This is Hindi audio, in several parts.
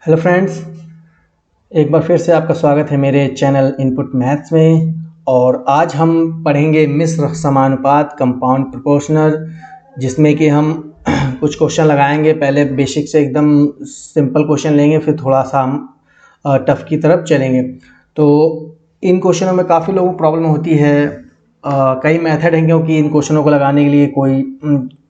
हेलो फ्रेंड्स, एक बार फिर से आपका स्वागत है मेरे चैनल इनपुट मैथ्स में। और आज हम पढ़ेंगे मिश्र समानुपात कंपाउंड प्रोपोर्शनल, जिसमें कि हम कुछ क्वेश्चन लगाएंगे। पहले बेसिक से एकदम सिंपल क्वेश्चन लेंगे, फिर थोड़ा सा हम टफ की तरफ चलेंगे। तो इन क्वेश्चनों में काफ़ी लोगों को प्रॉब्लम होती है। कई मेथड हैं, क्योंकि इन क्वेश्चनों को लगाने के लिए कोई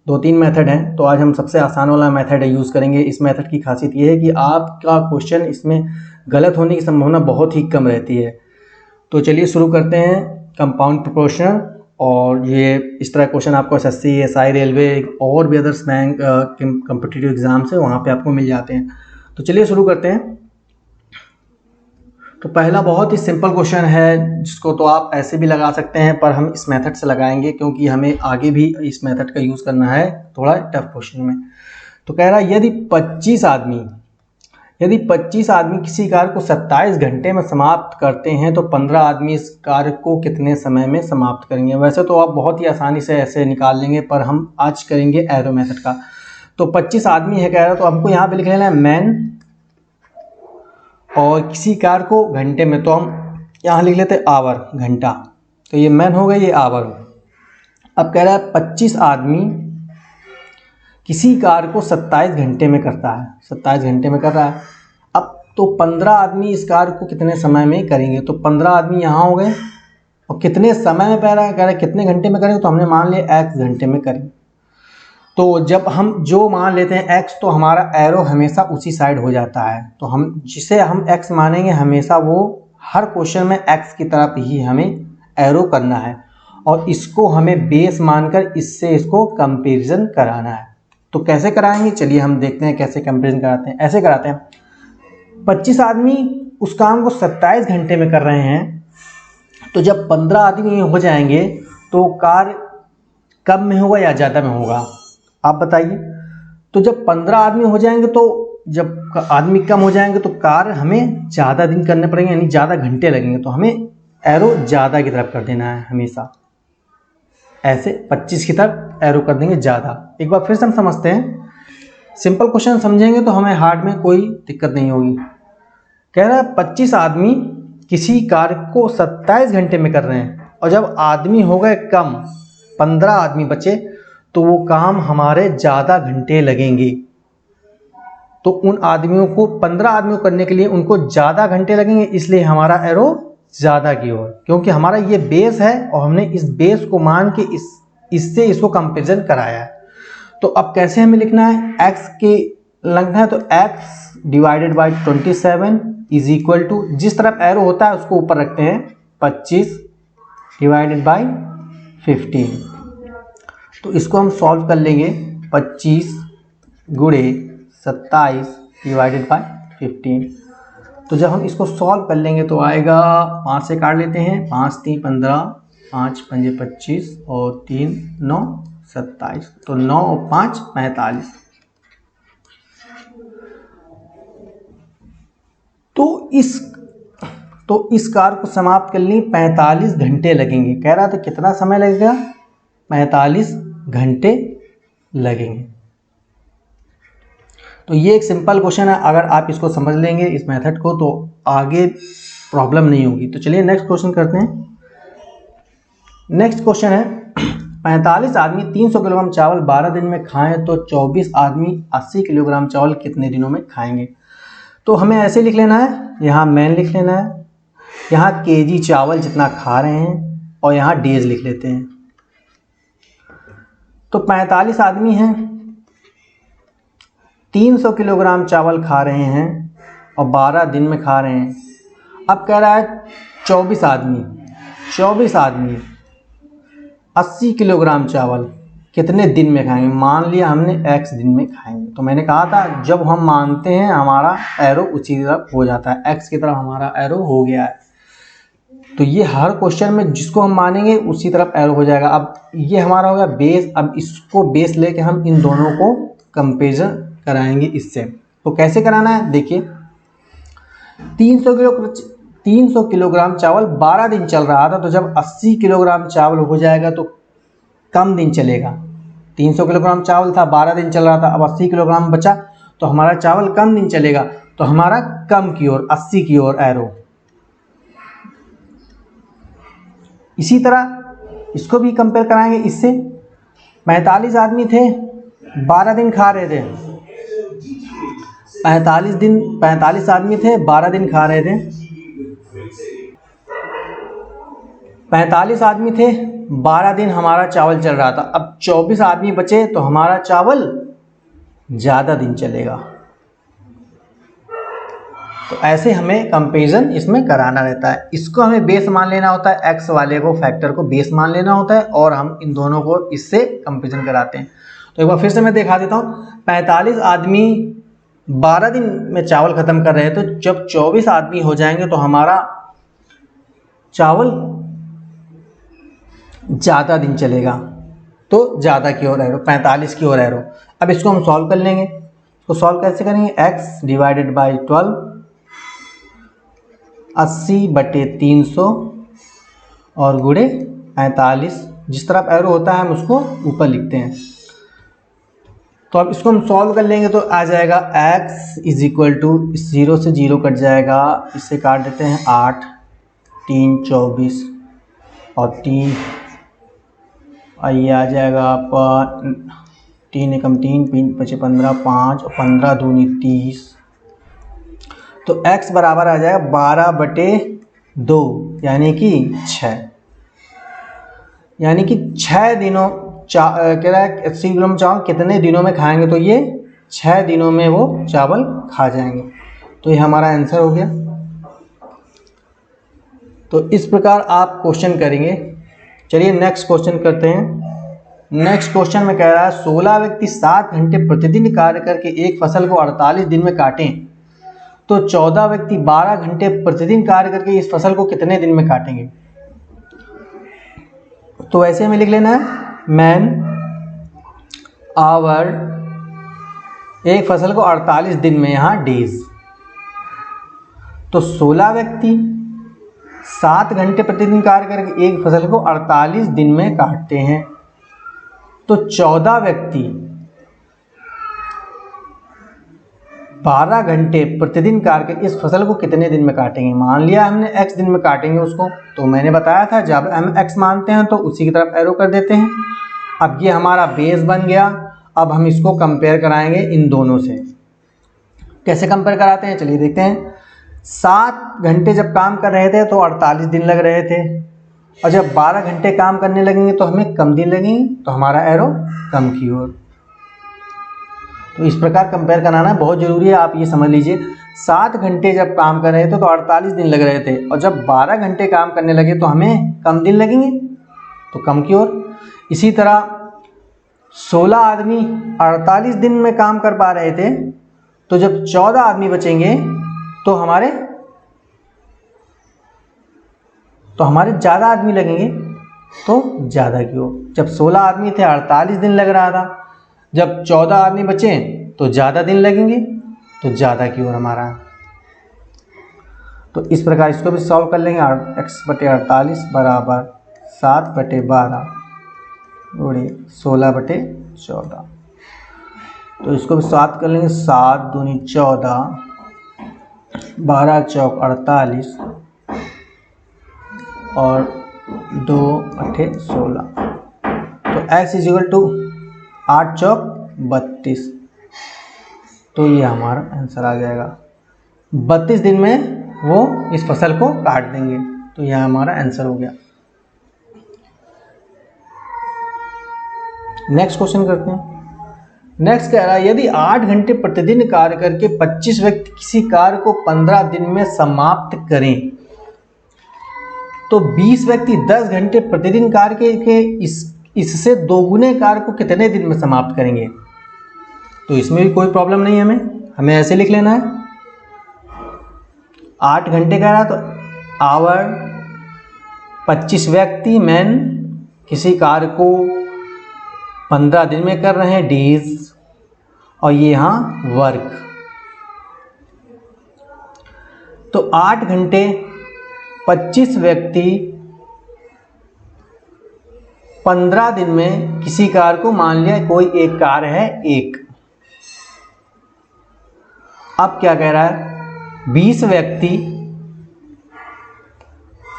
2-3 मेथड हैं। तो आज हम सबसे आसान वाला मेथड यूज़ करेंगे। इस मेथड की खासियत ये है कि आपका क्वेश्चन इसमें गलत होने की संभावना बहुत ही कम रहती है। तो चलिए शुरू करते हैं कंपाउंड प्रोपोर्शनल। और ये इस तरह क्वेश्चन आपको एसएससी, एसआई, रेलवे और भी अदर्स बैंक कम्पिटिटिव एग्जाम्स है, वहाँ पे आपको मिल जाते हैं। तो चलिए शुरू करते हैं। तो पहला बहुत ही सिंपल क्वेश्चन है, जिसको तो आप ऐसे भी लगा सकते हैं, पर हम इस मेथड से लगाएंगे क्योंकि हमें आगे भी इस मेथड का यूज़ करना है थोड़ा टफ क्वेश्चन में। तो कह रहा है यदि 25 आदमी किसी कार्य को 27 घंटे में समाप्त करते हैं तो 15 आदमी इस कार्य को कितने समय में समाप्त करेंगे। वैसे तो आप बहुत ही आसानी से ऐसे निकाल लेंगे, पर हम आज करेंगे एरो मेथड का। तो 25 आदमी है कह रहा है, तो हमको यहाँ पे लिख लेना है मैन, और किसी कार्य को घंटे में, तो हम यहाँ लिख लेते हैं आवर, घंटा। तो ये मैन हो गया, ये आवर। अब कह रहा है 25 आदमी किसी कार्य को 27 घंटे में करता है, 27 घंटे में कर रहा है। अब तो 15 आदमी इस कार्य को कितने समय में करेंगे। तो 15 आदमी यहाँ हो गए, और कितने समय में कह रहा है कितने घंटे में करेंगे। तो हमने मान लिया x घंटे में करेंगे। तो जब हम जो मान लेते हैं x, तो हमारा एरो हमेशा उसी साइड हो जाता है। तो हम जिसे हम x मानेंगे, हमेशा वो हर क्वेश्चन में x की तरफ ही हमें एरो करना है, और इसको हमें बेस मानकर इससे इसको कंपैरिजन कराना है। तो कैसे कराएंगे, चलिए हम देखते हैं कैसे कंपैरिजन कराते हैं। ऐसे कराते हैं, 25 आदमी उस काम को 27 घंटे में कर रहे हैं, तो जब 15 आदमी हो जाएंगे तो कार्य कम में होगा या ज़्यादा में होगा, आप बताइए। तो जब 15 आदमी हो जाएंगे, तो जब आदमी कम हो जाएंगे तो कार्य हमें ज़्यादा दिन करने पड़ेंगे, यानी ज़्यादा घंटे लगेंगे। तो हमें एरो ज़्यादा की तरफ कर देना है, हमेशा ऐसे 25 की तरफ एरो कर देंगे ज़्यादा। एक बार फिर से हम समझते हैं, सिंपल क्वेश्चन समझेंगे तो हमें हार्ड में कोई दिक्कत नहीं होगी। कह रहा है 25 आदमी किसी कार्य को 27 घंटे में कर रहे हैं, और जब आदमी हो गए कम, 15 आदमी बचे, तो वो काम हमारे ज़्यादा घंटे लगेंगे। तो उन आदमियों को 15 आदमियों करने के लिए उनको ज़्यादा घंटे लगेंगे, इसलिए हमारा एरो ज़्यादा की ओर, क्योंकि हमारा ये बेस है और हमने इस बेस को मान के इससे इसको कंपेरिजन कराया है। तो अब कैसे हमें लिखना है, x के लगना है, तो x divided by 27 is equal to, जिस तरफ एरो होता है उसको ऊपर रखते हैं, 25 डिवाइडेड बाई 15। तो इसको हम सॉल्व कर लेंगे, 25 गुणे 27 डिवाइडेड बाई 15। तो जब हम इसको सॉल्व कर लेंगे तो आएगा, 5 से काट लेते हैं, 5 3 15, 5 5 25 और 3 9 27। तो 9 और 5 45। तो इस कार्य को समाप्त करने 45 घंटे लगेंगे। कह रहा था कितना समय लगेगा, 45 घंटे लगेंगे। तो ये एक सिंपल क्वेश्चन है, अगर आप इसको समझ लेंगे इस मेथड को, तो आगे प्रॉब्लम नहीं होगी। तो चलिए नेक्स्ट क्वेश्चन करते हैं। नेक्स्ट क्वेश्चन है, 45 आदमी 300 किलोग्राम चावल 12 दिन में खाएं तो 24 आदमी 80 किलोग्राम चावल कितने दिनों में खाएंगे। तो हमें ऐसे लिख लेना है, यहाँ मैन लिख लेना है, यहाँ केजी चावल जितना खा रहे हैं, और यहाँ डेज लिख लेते हैं। तो 45 आदमी हैं, 300 किलोग्राम चावल खा रहे हैं और 12 दिन में खा रहे हैं। अब कह रहा है 24 आदमी 80 किलोग्राम चावल कितने दिन में खाएंगे। मान लिया हमने x दिन में खाएंगे। तो मैंने कहा था जब हम मानते हैं हमारा एरो उसी तरफ हो जाता है, x की तरफ हमारा एरो हो गया है। तो ये हर क्वेश्चन में जिसको हम मानेंगे उसी तरफ एरो हो जाएगा। अब ये हमारा हो गया बेस, अब इसको बेस लेके हम इन दोनों को कंपेरिजन कराएंगे इससे। तो कैसे कराना है, देखिए 300 किलोग्राम चावल 12 दिन चल रहा था, तो जब 80 किलोग्राम चावल हो जाएगा तो कम दिन चलेगा। 300 किलोग्राम चावल था, 12 दिन चल रहा था, अब 80 किलोग्राम बचा, तो हमारा चावल कम दिन चलेगा। तो हमारा कम की ओर 80 की ओर एरो। इसी तरह इसको भी कंपेयर कराएंगे इससे। 45 आदमी थे, 12 दिन खा रहे थे। 45 आदमी थे, 12 दिन खा रहे थे। 45 आदमी थे, 12 दिन हमारा चावल चल रहा था। अब 24 आदमी बचे तो हमारा चावल ज़्यादा दिन चलेगा। तो ऐसे हमें कंपेरिजन इसमें कराना रहता है। इसको हमें बेस मान लेना होता है, एक्स वाले को फैक्टर को बेस मान लेना होता है और हम इन दोनों को इससे कंपेरिजन कराते हैं। तो एक बार फिर से मैं दिखा देता हूँ। 45 आदमी 12 दिन में चावल ख़त्म कर रहे हैं, तो जब 24 आदमी हो जाएंगे तो हमारा चावल ज़्यादा दिन चलेगा, तो ज़्यादा की ओर एरो, 45 की ओर एरो। अब इसको हम सॉल्व कर लेंगे। इसको सॉल्व कैसे करेंगे? x डिवाइडेड बाई 12, 80/300 और गुणे 45। जिस तरफ एरो होता है हम उसको ऊपर लिखते हैं। तो अब इसको हम सॉल्व कर लेंगे तो आ जाएगा x इज इक्वल टू 0 से 0 कट जाएगा, इससे काट देते हैं 8, 3 24 और 3, और ये आ जाएगा आपका 3 एकम 3, 3 5 15, 5 और 15 दूनी 30। तो x बराबर आ जाएगा 12/2 यानी कि 6। यानी कि 6 दिनों कह रहा है 80 किलो चावल कितने दिनों में खाएंगे, तो ये 6 दिनों में वो चावल खा जाएंगे। तो ये हमारा आंसर हो गया। तो इस प्रकार आप क्वेश्चन करेंगे। चलिए नेक्स्ट क्वेश्चन करते हैं। नेक्स्ट क्वेश्चन में कह रहा है 16 व्यक्ति 7 घंटे प्रतिदिन कार्य करके एक फसल को 48 दिन में काटें, तो 14 व्यक्ति 12 घंटे प्रतिदिन कार्य करके इस फसल को कितने दिन में काटेंगे। तो ऐसे हमें लिख लेना है मैन आवर, एक फसल को 48 दिन में, यहाँ डेज। तो 16 व्यक्ति 7 घंटे प्रतिदिन कार्य करके एक फसल को 48 दिन में काटते हैं, तो 14 व्यक्ति 12 घंटे प्रतिदिन कार्य करके इस फसल को कितने दिन में काटेंगे। मान लिया हमने x दिन में काटेंगे उसको, तो मैंने बताया था जब हम x मानते हैं तो उसी की तरफ एरो कर देते हैं। अब ये हमारा बेस बन गया। अब हम इसको कंपेयर कराएंगे इन दोनों से। कैसे कंपेयर कराते हैं, चलिए देखते हैं। 7 घंटे जब काम कर रहे थे तो 48 दिन लग रहे थे, और जब 12 घंटे काम करने लगेंगे तो हमें कम दिन लगेंगे, तो हमारा एरो कम की ओर। तो इस प्रकार कंपेयर कराना बहुत ज़रूरी है, आप ये समझ लीजिए। 7 घंटे जब काम कर रहे थे तो 48 दिन लग रहे थे, और जब 12 घंटे काम करने लगे तो हमें कम दिन लगेंगे, तो कम की ओर। इसी तरह 16 आदमी 48 दिन में काम कर पा रहे थे, तो जब 14 आदमी बचेंगे तो हमारे ज़्यादा आदमी लगेंगे, तो ज़्यादा की ओर। जब 16 आदमी थे 48 दिन लग रहा था, जब 14 आदमी बचे तो ज़्यादा दिन लगेंगे, तो ज़्यादा की ओर हमारा। तो इस प्रकार इसको भी सॉल्व कर लेंगे। x/48 बराबर 7/12 गुणे 16/14। तो इसको भी 7 कर लेंगे। 7 दूनी 14, 12 चौक 48 और 2 8 16। तो x इज इक्वल टू 8 चौक 32। तो ये हमारा आंसर आ जाएगा। 32 दिन में वो इस फसल को काट देंगे, तो यह हमारा आंसर हो गया। नेक्स्ट क्वेश्चन करते हैं। नेक्स्ट कह रहा है यदि 8 घंटे प्रतिदिन कार्य करके 25 व्यक्ति किसी कार्य को 15 दिन में समाप्त करें, तो 20 व्यक्ति 10 घंटे प्रतिदिन कार्य के इससे दोगुने कार्य को कितने दिन में समाप्त करेंगे। तो इसमें भी कोई प्रॉब्लम नहीं है, हमें ऐसे लिख लेना है। 8 घंटे कह रहा तो आवर, 25 व्यक्ति मैन किसी कार्य को 15 दिन में कर रहे हैं, डेज, और ये यहाँ वर्क। तो 8 घंटे 25 व्यक्ति 15 दिन में किसी कार्य को, मान लिया कोई एक कार्य है एक। अब क्या कह रहा है, 20 व्यक्ति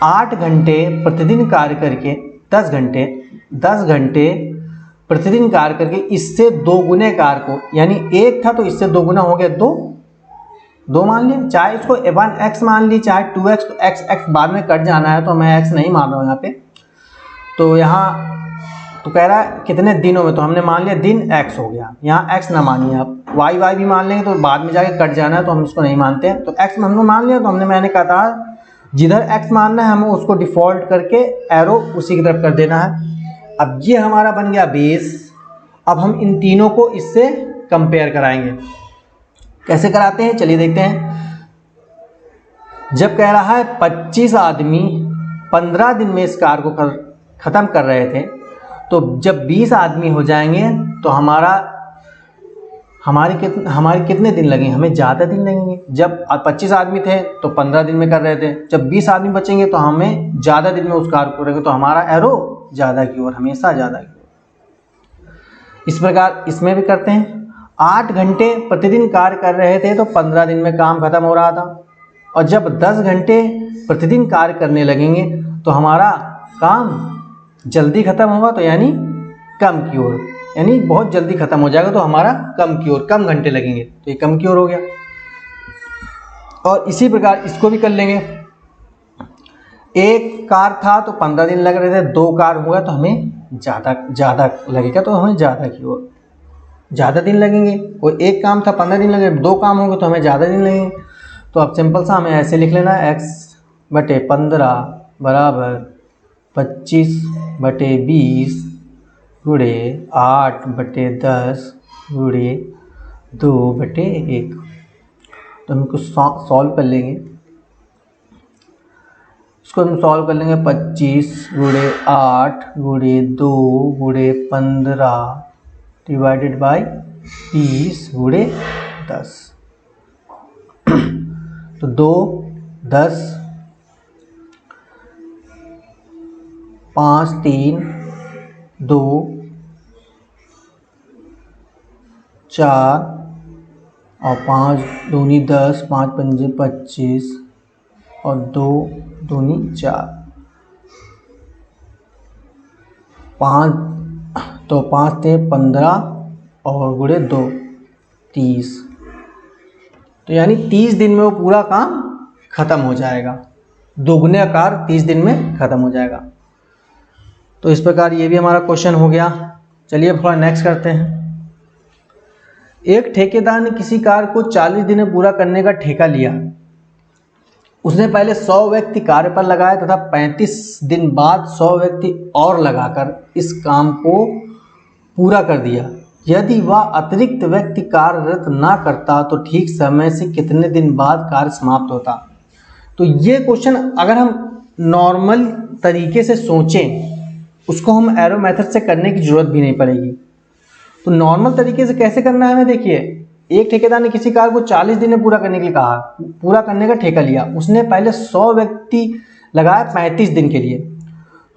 8 घंटे प्रतिदिन कार्य करके 10 घंटे प्रतिदिन कार्य करके इससे 2 गुने कार्य को, यानी 1 था तो इससे 2 गुना हो गया 2 मान लिया, चाहे इसको 1x मान ली चाहे 2x, तो x बाद में कट जाना है तो मैं x नहीं मान रहा हूँ यहाँ पे। तो यहाँ तो कह रहा है कितने दिनों में, तो हमने मान लिया दिन x हो गया, यहाँ x ना मानिए आप, y भी मान लेंगे तो बाद में जाके कट जाना है तो हम इसको नहीं मानते हैं। तो x हमने मान लिया, तो मैंने कहा था जिधर x मानना है हमें उसको डिफ़ॉल्ट करके एरो उसी की तरफ कर देना है। अब ये हमारा बन गया बेस। अब हम इन तीनों को इससे कंपेयर कराएंगे। कैसे कराते हैं चलिए देखते हैं। जब कह रहा है 25 आदमी 15 दिन में इस कार्य को ख़त्म कर रहे थे, तो जब 20 आदमी हो जाएंगे तो हमारे कितने दिन लगेंगे, हमें ज़्यादा दिन लगेंगे। जब 25 आदमी थे तो 15 दिन में कर रहे थे, जब 20 आदमी बचेंगे तो हमें ज़्यादा दिन में उस कार्य को करेंगे, तो हमारा एरो ज़्यादा की ओर, हमेशा ज़्यादा की ओर। इस प्रकार इसमें भी करते हैं। 8 घंटे प्रतिदिन कार्य कर रहे थे तो 15 दिन में काम खत्म हो रहा था, और जब 10 घंटे प्रतिदिन कार्य करने लगेंगे तो हमारा काम जल्दी खत्म होगा, तो यानी कम की ओर, यानी बहुत जल्दी खत्म हो जाएगा, तो हमारा कम की ओर, कम घंटे लगेंगे, तो ये कम की ओर हो गया। और इसी प्रकार इसको भी कर लेंगे। 1 कार था तो 15 दिन लग रहे थे, 2 कार हुआ तो हमें ज़्यादा लगेगा, तो हमें ज़्यादा की ओर ज़्यादा दिन लगेंगे। कोई 1 काम था 15 दिन लगे, 2 काम होंगे तो हमें ज़्यादा दिन लगेंगे। तो अब सिंपल सा हमें ऐसे लिख लेना है, x/15 बराबर 25/20 गुणे 8/10 गुणे 2/1। तो हम इसको सॉल्व कर लेंगे। इसको हम सॉल्व कर लेंगे। 25 गुणे 8 गुणे 2 गुणे 15 डिवाइडेड बाई 20 गुणे 10। तो 2 10 5 3 2 4 और 5 दूनी 10, 5 पंजे 25 और 2 दूनी 4, 5 तो 5 थे 15 और गुणे 2 30। तो यानी 30 दिन में वो पूरा काम ख़त्म हो जाएगा। दोगुने आकार 30 दिन में ख़त्म हो जाएगा। तो इस प्रकार ये भी हमारा क्वेश्चन हो गया। चलिए थोड़ा नेक्स्ट करते हैं। एक ठेकेदार ने किसी कार्य को 40 दिन में पूरा करने का ठेका लिया। उसने पहले 100 व्यक्ति कार्य पर लगाए तथा 35 दिन बाद 100 व्यक्ति और लगाकर इस काम को पूरा कर दिया। यदि वह अतिरिक्त व्यक्ति कार्यरत ना करता तो ठीक समय से कितने दिन बाद कार्य समाप्त होता। तो ये क्वेश्चन अगर हम नॉर्मल तरीके से सोचें, उसको हम एरो मेथड से करने की ज़रूरत भी नहीं पड़ेगी। तो नॉर्मल तरीके से कैसे करना है हमें देखिए। एक ठेकेदार ने किसी कार्य को 40 दिन में पूरा करने के लिए कहा, पूरा करने का ठेका लिया। उसने पहले 100 व्यक्ति लगाए 35 दिन के लिए।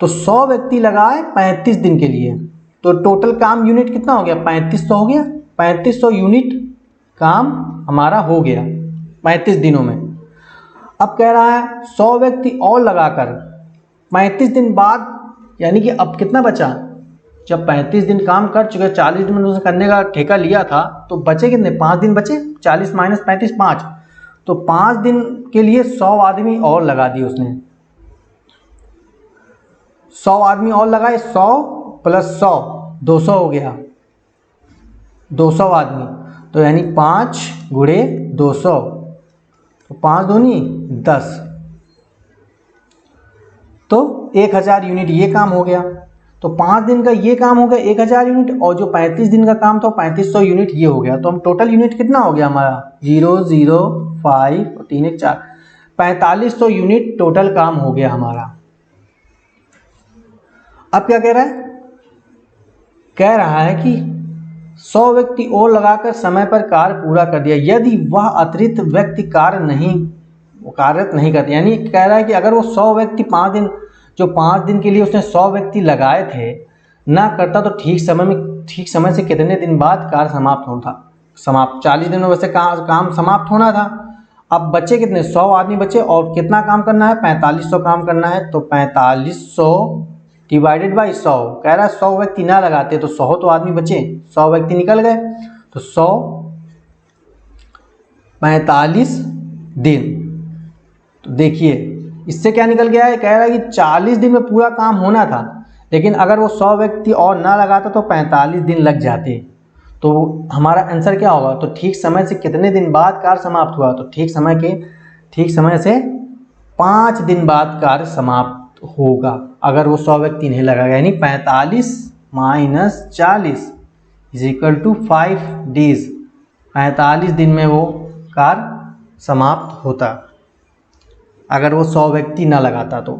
तो 100 व्यक्ति लगाए 35 दिन के लिए, तो टोटल काम यूनिट कितना हो गया, 3500 हो गया। 3500 यूनिट काम हमारा हो गया 35 दिनों में। अब कह रहा है 100 व्यक्ति और लगाकर 35 दिन बाद, यानी कि अब कितना बचा, जब 35 दिन काम कर चुके, 40 दिन में उसने करने का ठेका लिया था, तो बचे कितने, 5 दिन बचे। 40 माइनस 35 5, तो 5 दिन के लिए 100 आदमी और लगा दिए उसने। 100 आदमी और लगाए, 100 प्लस 100 200 हो गया, 200 आदमी। तो यानी 5 गुणे 200, तो 5 दूनी 10, तो 1000 यूनिट ये काम हो गया। तो 5 दिन का ये काम हो गया 1000 यूनिट, और जो 35 दिन का काम था 3500 यूनिट ये हो गया। तो हम टोटल यूनिट कितना हो गया हमारा, 0 0 5 और 3 1 4, 4500 यूनिट टोटल काम हो गया हमारा। अब क्या कह रहा है, कह रहा है कि 100 व्यक्ति और लगाकर समय पर कार्य पूरा कर दिया। यदि वह अतिरिक्त व्यक्ति कार्यरत नहीं करते, यानी कह रहा है कि अगर वो 100 व्यक्ति 5 दिन, जो 5 दिन के लिए उसने 100 व्यक्ति लगाए थे ना करता, तो ठीक समय से कितने दिन बाद कार्य समाप्त होता। 40 दिन में वैसे काम समाप्त होना था। अब बचे कितने, 100 आदमी बचे और कितना काम करना है, 4500 काम करना है। तो 4500 डिवाइडेड बाई 100, कह रहा है 100 व्यक्ति ना लगाते तो 100 तो आदमी बचे, 100 व्यक्ति निकल गए। तो 100 45 दिन। तो देखिए इससे क्या निकल गया है, कह रहा है कि 40 दिन में पूरा काम होना था, लेकिन अगर वो 100 व्यक्ति और ना लगाता तो 45 दिन लग जाते। तो हमारा आंसर क्या होगा, तो ठीक समय से कितने दिन बाद कार्य समाप्त हुआ, तो ठीक समय से 5 दिन बाद कार्य समाप्त होगा अगर वो 100 व्यक्ति नहीं लगाएगा। यानी 45 minus 40 is equal to 5 days. 45 दिन में वो कार्य समाप्त होता अगर वो 100 व्यक्ति ना लगाता तो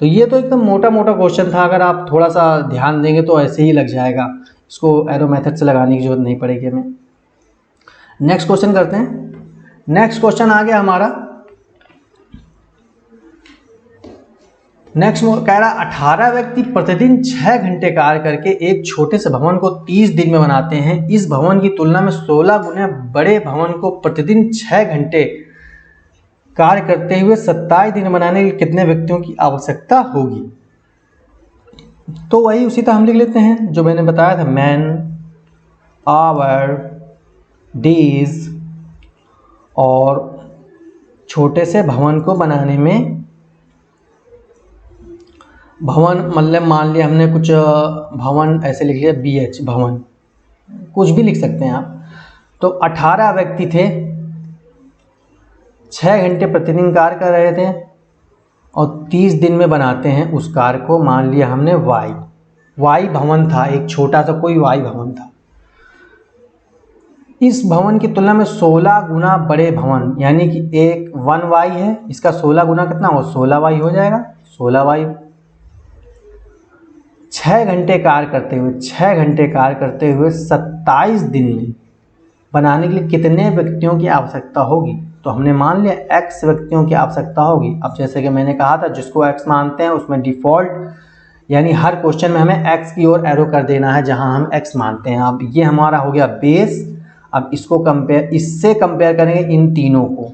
ये तो एकदम मोटा मोटा क्वेश्चन था, अगर आप थोड़ा सा ध्यान देंगे तो ऐसे ही लग जाएगा, इसको एरो मेथड से लगाने की जरूरत नहीं पड़ेगी हमें। नेक्स्ट क्वेश्चन करते हैं। नेक्स्ट क्वेश्चन आ गया हमारा, नेक्स्ट कह रहा 18 व्यक्ति प्रतिदिन 6 घंटे कार्य करके एक छोटे से भवन को 30 दिन में बनाते हैं। इस भवन की तुलना में 16 गुना बड़े भवन को प्रतिदिन 6 घंटे कार्य करते हुए 27 दिन बनाने के लिए कितने व्यक्तियों की आवश्यकता होगी। तो वही उसी तरह हम लिख लेते हैं जो मैंने बताया था, मैन, आवर, डेज, और छोटे से भवन को बनाने में, भवन मतलब मान लिया हमने कुछ भवन ऐसे लिख लिया BH भवन, कुछ भी लिख सकते हैं आप। तो 18 व्यक्ति थे, 6 घंटे प्रतिदिन कार्य कर रहे थे और 30 दिन में बनाते हैं उस कार्य को। मान लिया हमने वाई भवन था, एक छोटा सा कोई वाई भवन था। इस भवन की तुलना में 16 गुना बड़े भवन, यानी कि एक 1 वाई है, इसका 16 गुना कितना हो, 16 वाई हो जाएगा। 16 वाई 6 घंटे कार्य करते हुए 27 दिन में बनाने के लिए कितने व्यक्तियों की आवश्यकता होगी। तो हमने मान लिया x व्यक्तियों की आवश्यकता होगी। अब जैसे कि मैंने कहा था, जिसको x मानते हैं उसमें डिफ़ॉल्ट, यानी हर क्वेश्चन में हमें x की ओर एरो कर देना है जहां हम x मानते हैं। अब ये हमारा हो गया बेस। अब इससे कंपेयर करेंगे इन तीनों को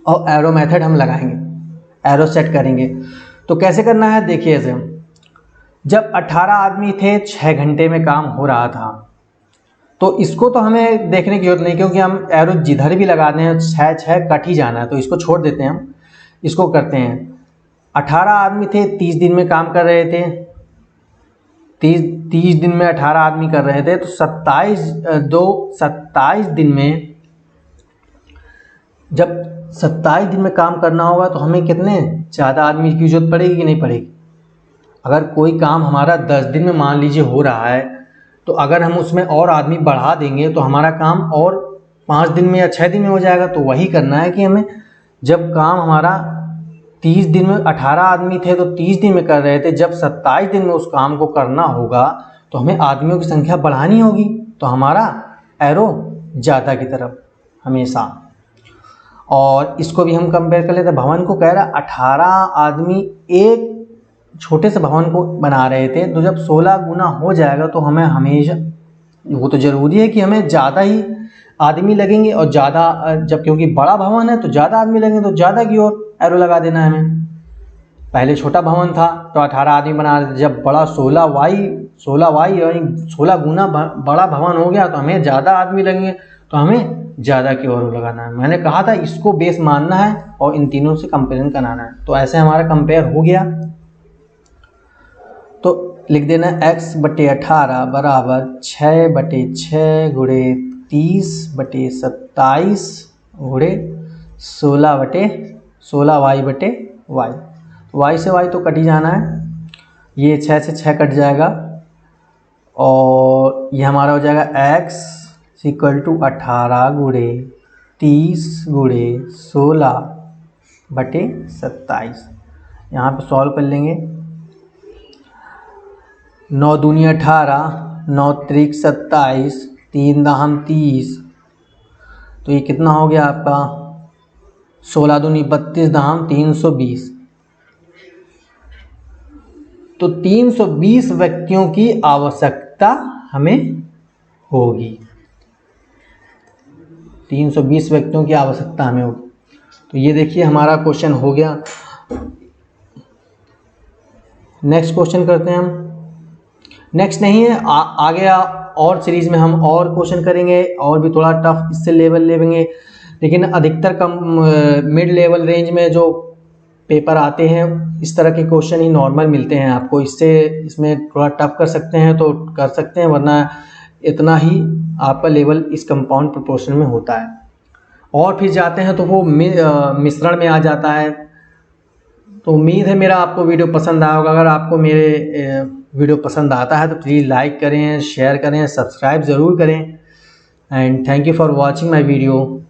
और एरो मेथड हम लगाएंगे, एरो सेट करेंगे। तो कैसे करना है, देखिए ऐसे, जब 18 आदमी थे, 6 घंटे में काम हो रहा था, तो इसको तो हमें देखने की जरूरत नहीं, क्योंकि हम एरो जिधर भी लगा दें 6 कट ही जाना है, तो इसको छोड़ देते हैं। हम इसको करते हैं, 18 आदमी थे, 30 दिन में काम कर रहे थे, 30 दिन में 18 आदमी कर रहे थे, तो 27 दिन में, जब 27 दिन में काम करना होगा तो हमें कितने ज़्यादा आदमी की जरूरत पड़ेगी कि नहीं पड़ेगी। अगर कोई काम हमारा 10 दिन में मान लीजिए हो रहा है, तो अगर हम उसमें और आदमी बढ़ा देंगे तो हमारा काम और 5 दिन में या 6 दिन में हो जाएगा। तो वही करना है कि हमें, जब काम हमारा 30 दिन में 18 आदमी थे तो 30 दिन में कर रहे थे, जब 27 दिन में उस काम को करना होगा तो हमें आदमियों की संख्या बढ़ानी होगी। तो हमारा एरो ज़्यादा की तरफ हमेशा। और इसको भी हम कंपेयर कर लेते हैं, भवन को कह रहा 18 आदमी एक छोटे से भवन को बना रहे थे, तो जब 16 गुना हो जाएगा तो हमें हमेशा, वो तो ज़रूरी है कि हमें ज़्यादा ही आदमी लगेंगे, और ज़्यादा जब, क्योंकि बड़ा भवन है तो ज़्यादा आदमी लगेंगे, तो ज़्यादा की ओर एरो लगा देना है हमें। पहले छोटा भवन था तो 18 आदमी बना रहे थे, जब बड़ा 16 वाई यानी 16 गुना बड़ा भवन हो गया तो हमें ज़्यादा आदमी लगेंगे, तो हमें ज़्यादा की ओर लगाना है। मैंने कहा था इसको बेस मानना है और इन तीनों से कंपेरिजन कराना है। तो ऐसे हमारा कंपेयर हो गया। तो लिख देना x/18 बराबर 6/6 गुणे 30/27 गुणे 16/16y/y। y से y तो कट ही जाना है, ये 6 से 6 कट जाएगा और ये हमारा हो जाएगा x = 18 गुणे 30 गुणे 16/27। यहाँ पे सॉल्व कर लेंगे। 9 दूनी 18, 9 त्रिक 27, 3 दाहम 30, तो ये कितना हो गया आपका 16 दूनी 32 दाहम 320। तो 320 व्यक्तियों की आवश्यकता हमें होगी। 320 व्यक्तियों की आवश्यकता हमें होगी। तो ये देखिए हमारा क्वेश्चन हो गया। नेक्स्ट क्वेश्चन करते हैं हम। नेक्स्ट नहीं है, आगे और सीरीज़ में हम और क्वेश्चन करेंगे और भी थोड़ा टफ इससे लेवल लेंगे, लेकिन अधिकतर कम मिड लेवल रेंज में जो पेपर आते हैं इस तरह के क्वेश्चन ही नॉर्मल मिलते हैं आपको। इसमें थोड़ा टफ कर सकते हैं तो कर सकते हैं, वरना इतना ही आपका लेवल इस कंपाउंड प्रोपोर्शन में होता है। और फिर जाते हैं तो वो मिश्रण में आ जाता है। तो उम्मीद है मेरा आपको वीडियो पसंद आया होगा। अगर आपको मेरे वीडियो पसंद आता है तो प्लीज़ लाइक करें, शेयर करें, सब्सक्राइब ज़रूर करें। And thank you for watching my video.